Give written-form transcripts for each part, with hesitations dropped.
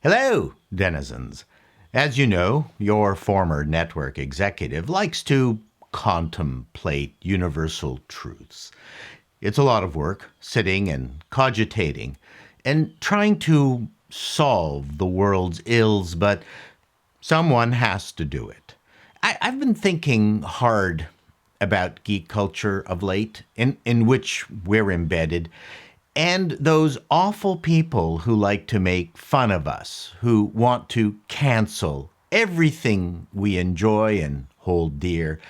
Hello, denizens. As you know, your former network executive likes to contemplate universal truths. It's a lot of work, sitting and cogitating, and trying to solve the world's ills, but someone has to do it. I've been thinking hard about geek culture of late, in which we're embedded, and those awful people who like to make fun of us, who want to cancel everything we enjoy and hold dear.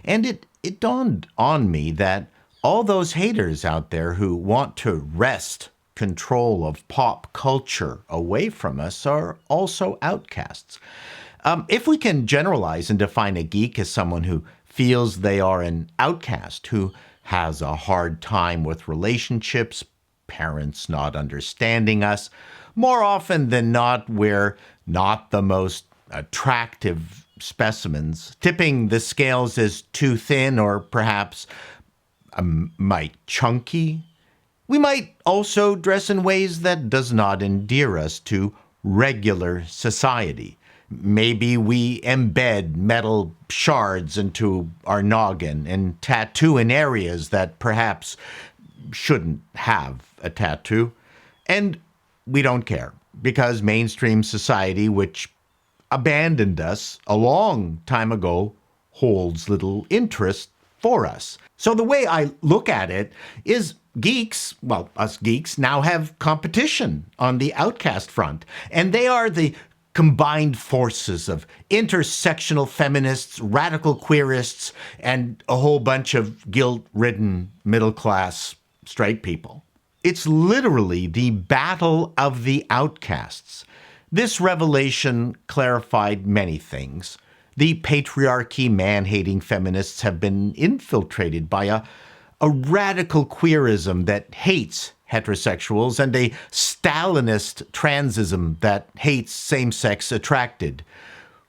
And it dawned on me that all those haters out there who want to wrest control of pop culture away from us are also outcasts. If we can generalize and define a geek as someone who feels they are an outcast, who has a hard time with relationships, parents not understanding us, more often than not, we're not the most attractive specimens, tipping the scales as too thin or perhaps might chunky. We might also dress in ways that does not endear us to regular society. Maybe we embed metal shards into our noggin and tattoo in areas that perhaps shouldn't have a tattoo. And we don't care because mainstream society, which abandoned us a long time ago, holds little interest for us. So the way I look at it is us geeks now have competition on the outcast front, and they are the combined forces of intersectional feminists, radical queerists, and a whole bunch of guilt-ridden middle-class straight people. It's literally the battle of the outcasts. This revelation clarified many things. The patriarchy, man-hating feminists have been infiltrated by a radical queerism that hates heterosexuals and a Stalinist transism that hates same-sex attracted.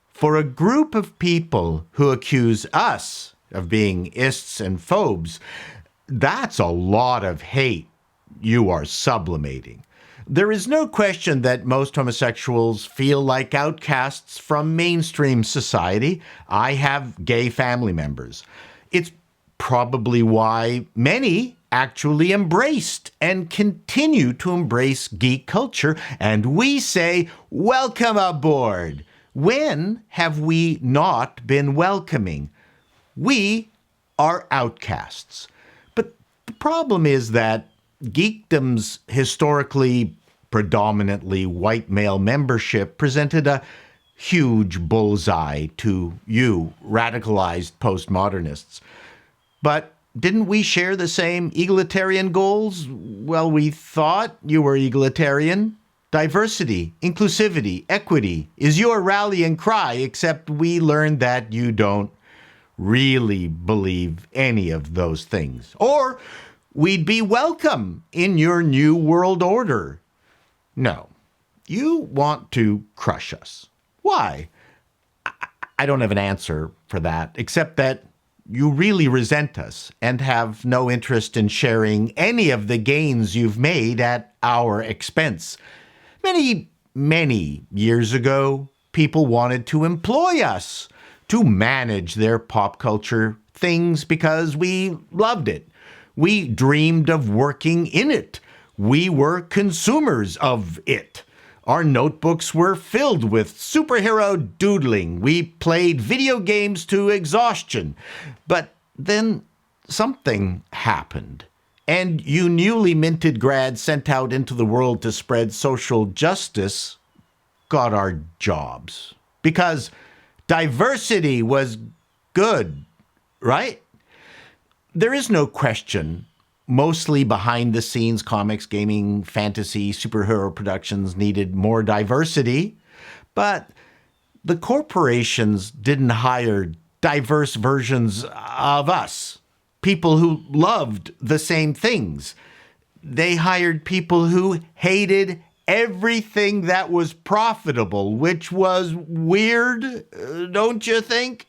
For a group of people who accuse us of being ists and phobes, that's a lot of hate you are sublimating. There is no question that most homosexuals feel like outcasts from mainstream society. I have gay family members. It's probably why many actually embraced and continue to embrace geek culture, and we say, welcome aboard. When have we not been welcoming? We are outcasts. But the problem is that geekdom's historically predominantly white male membership presented a huge bullseye to you radicalized postmodernists. But didn't we share the same egalitarian goals? Well, we thought you were egalitarian. Diversity, inclusivity, equity is your rallying cry, except we learned that you don't really believe any of those things. Or we'd be welcome in your new world order. No, you want to crush us. Why? I don't have an answer for that, except that you really resent us and have no interest in sharing any of the gains you've made at our expense. Many, many years ago, people wanted to employ us to manage their pop culture things because we loved it. We dreamed of working in it. We were consumers of it. Our notebooks were filled with superhero doodling. We played video games to exhaustion. But then something happened, and you newly minted grads sent out into the world to spread social justice got our jobs. Because diversity was good, right? There is no question. Mostly behind-the-scenes comics, gaming, fantasy, superhero productions needed more diversity. But the corporations didn't hire diverse versions of us, people who loved the same things. They hired people who hated everything that was profitable, which was weird, don't you think?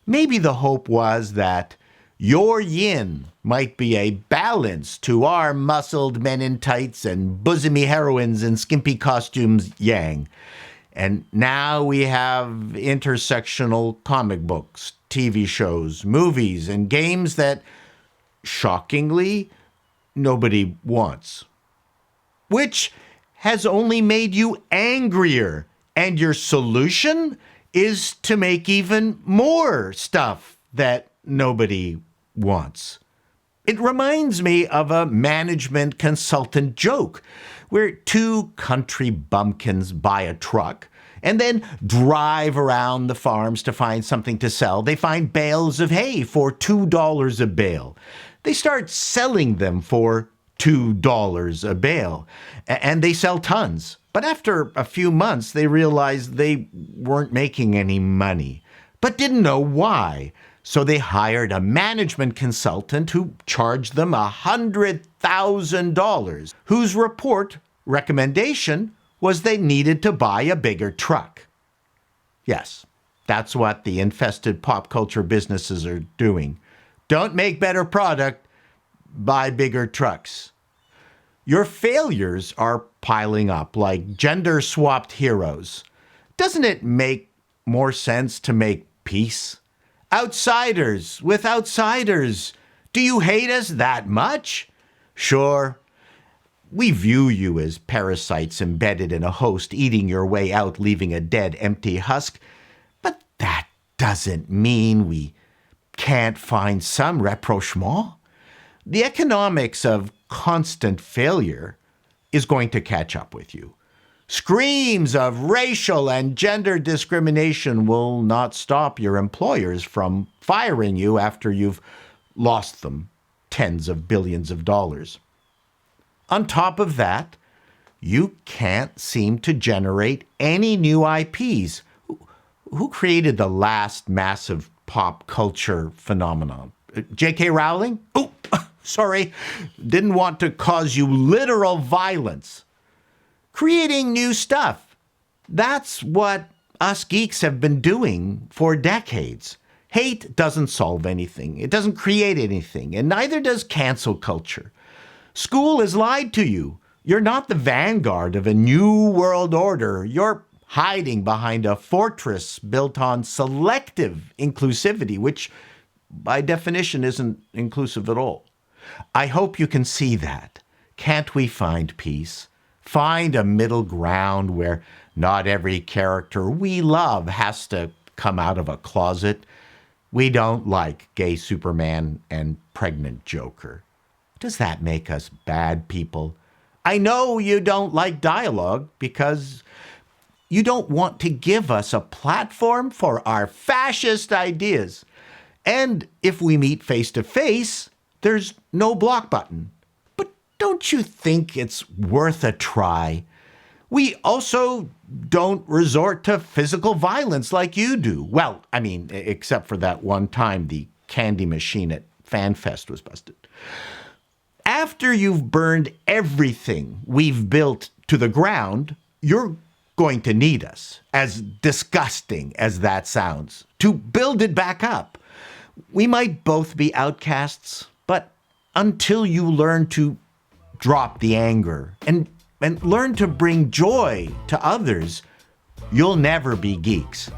Maybe the hope was that your yin might be a balance to our muscled men in tights and bosomy heroines in skimpy costumes yang. And now we have intersectional comic books, TV shows, movies, and games that, shockingly, nobody wants. Which has only made you angrier. And your solution is to make even more stuff that nobody wants. It reminds me of a management consultant joke where two country bumpkins buy a truck and then drive around the farms to find something to sell. They find bales of hay for $2 a bale. They start selling them for $2 a bale, and they sell tons. But after a few months, they realized they weren't making any money, but didn't know why. So they hired a management consultant who charged them $100,000, whose recommendation was they needed to buy a bigger truck. Yes, that's what the infested pop culture businesses are doing. Don't make better product, buy bigger trucks. Your failures are piling up like gender-swapped heroes. Doesn't it make more sense to make peace? Outsiders with outsiders. Do you hate us that much? Sure. We view you as parasites embedded in a host, eating your way out, leaving a dead, empty husk. But that doesn't mean we can't find some rapprochement. The economics of constant failure is going to catch up with you. Screams of racial and gender discrimination will not stop your employers from firing you after you've lost them tens of billions of dollars. On top of that, you can't seem to generate any new IPs. Who created the last massive pop culture phenomenon? J.K. Rowling? Oh, sorry, didn't want to cause you literal violence. Creating new stuff. That's what us geeks have been doing for decades. Hate doesn't solve anything. It doesn't create anything, and neither does cancel culture. School has lied to you. You're not the vanguard of a new world order. You're hiding behind a fortress built on selective inclusivity, which by definition isn't inclusive at all. I hope you can see that. Can't we find peace? Find a middle ground where not every character we love has to come out of a closet. We don't like gay Superman and pregnant Joker. Does that make us bad people? I know you don't like dialogue because you don't want to give us a platform for our fascist ideas. And if we meet face to face, there's no block button. But don't you think it's worth a try? We also don't resort to physical violence like you do. Well, I mean, except for that one time the candy machine at FanFest was busted. After you've burned everything we've built to the ground, you're going to need us, as disgusting as that sounds, to build it back up. We might both be outcasts, but until you learn to drop the anger and learn to bring joy to others, you'll never be geeks.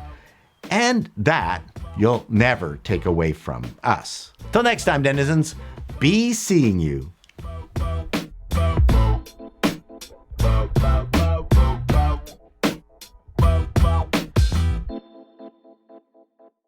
And that you'll never take away from us. Till next time, denizens, be seeing you.